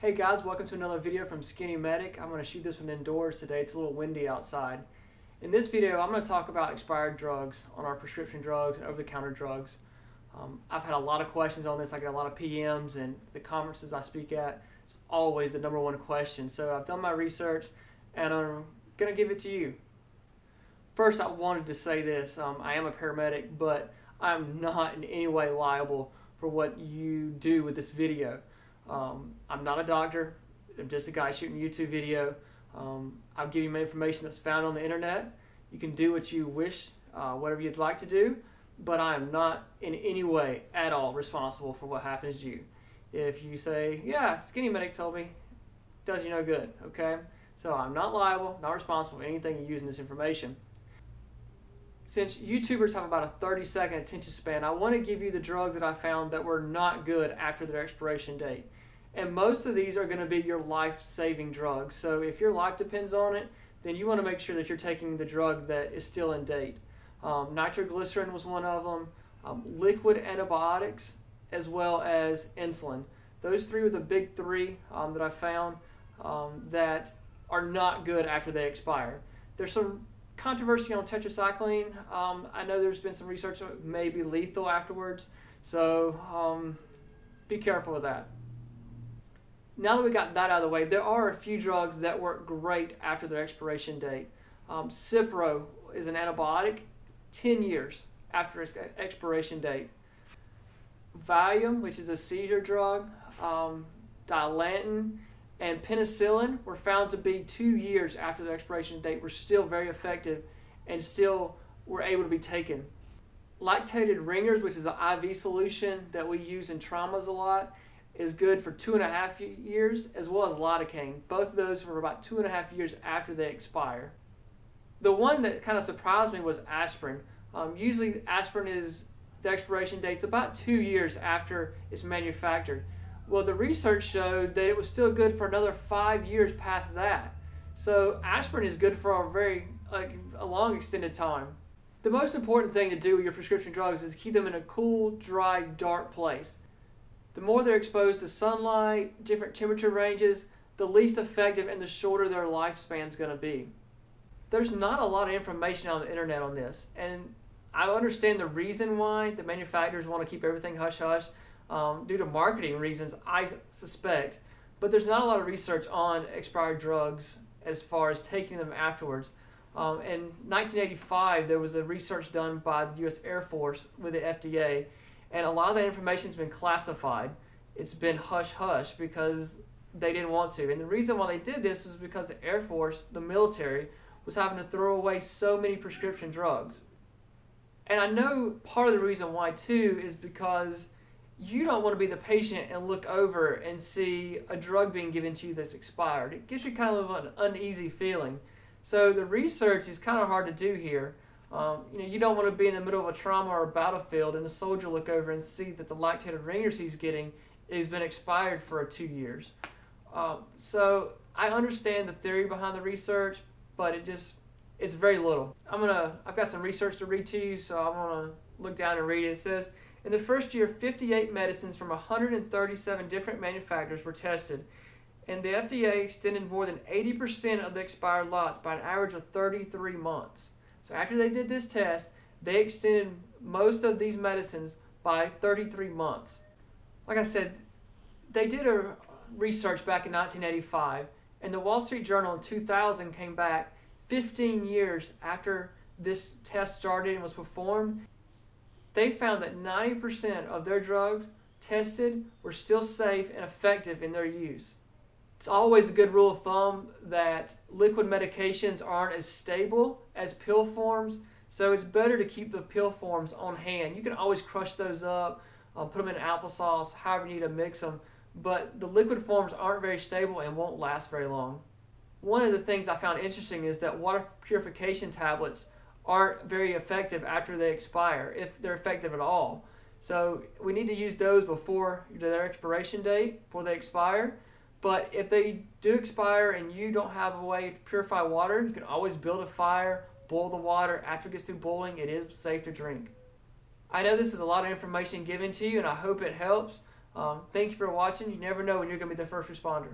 Hey guys, welcome to another video from SkinnyMedic. I'm going to shoot this one indoors today. It's a little windy outside. In this video, I'm going to talk about expired drugs on our prescription drugs and over-the-counter drugs. I've had a lot of questions on this. I get a lot of PMs, and the conferences I speak at, it's always the number one question. So I've done my research, and I'm going to give it to you. First, I wanted to say this. I am a paramedic, but I'm not in any way liable for what you do with this video. I'm not a doctor. I'm just a guy shooting a YouTube video. I'll give you information that's found on the internet. You can do what you wish, whatever you'd like to do, but I am not in any way at all responsible for what happens to you. If you say, yeah, SkinnyMedic told me, it does you no good, okay? So I'm not liable, not responsible for anything you use in this information. Since YouTubers have about a 30-second attention span, I want to give you the drugs that I found that were not good after their expiration date. And most of these are going to be your life-saving drugs. So if your life depends on it, then you want to make sure that you're taking the drug that is still in date. Nitroglycerin was one of them, liquid antibiotics, as well as insulin. Those three were the big three that I found that are not good after they expire. There's some controversy on tetracycline. I know there's been some research that it may be lethal afterwards, so be careful with that. Now that we got that out of the way, there are a few drugs that work great after their expiration date. Cipro is an antibiotic 10 years after its expiration date. Valium, which is a seizure drug, Dilantin, and penicillin were found to be 2 years after the expiration date, were still very effective and still were able to be taken. Lactated ringers, which is an IV solution that we use in traumas a lot, is good for 2.5 years, as well as lidocaine. Both of those were about 2.5 years after they expire. The one that kind of surprised me was aspirin. Usually aspirin is, the expiration date's about 2 years after it's manufactured. Well, the research showed that it was still good for another 5 years past that. So aspirin is good for a long extended time. The most important thing to do with your prescription drugs is to keep them in a cool, dry, dark place. The more they're exposed to sunlight, different temperature ranges, the least effective and the shorter their lifespan is going to be. There's not a lot of information on the internet on this, and I understand the reason why the manufacturers want to keep everything hush-hush. Due to marketing reasons, I suspect, but there's not a lot of research on expired drugs as far as taking them afterwards. In 1985, there was a research done by the U.S. Air Force with the FDA, and a lot of that information has been classified. It's been hush-hush because they didn't want to. And the reason why they did this is because the Air Force, the military, was having to throw away so many prescription drugs. And I know part of the reason why, too, is because you don't want to be the patient and look over and see a drug being given to you that's expired. It gives you kind of an uneasy feeling. So the research is kind of hard to do here. You don't want to be in the middle of a trauma or a battlefield and the soldier look over and see that the lactated ringers he's getting has been expired for 2 years. So I understand the theory behind the research, but it's very little. I've got some research to read to you, so I'm gonna look down and read it. It says, in the first year, 58 medicines from 137 different manufacturers were tested, and the FDA extended more than 80% of the expired lots by an average of 33 months. So after they did this test, they extended most of these medicines by 33 months. Like I said, they did a research back in 1985, and the Wall Street Journal in 2000 came back 15 years after this test started and was performed. They found that 90% of their drugs tested were still safe and effective in their use. It's always a good rule of thumb that liquid medications aren't as stable as pill forms, so it's better to keep the pill forms on hand. You can always crush those up, put them in applesauce, however you need to mix them, but the liquid forms aren't very stable and won't last very long. One of the things I found interesting is that water purification tablets aren't very effective after they expire, if they're effective at all. So we need to use those before their expiration date, before they expire. But if they do expire and you don't have a way to purify water, you can always build a fire, boil the water. After it gets through boiling, it is safe to drink. I know this is a lot of information given to you, and I hope it helps. Thank you for watching. You never know when you're going to be the first responder.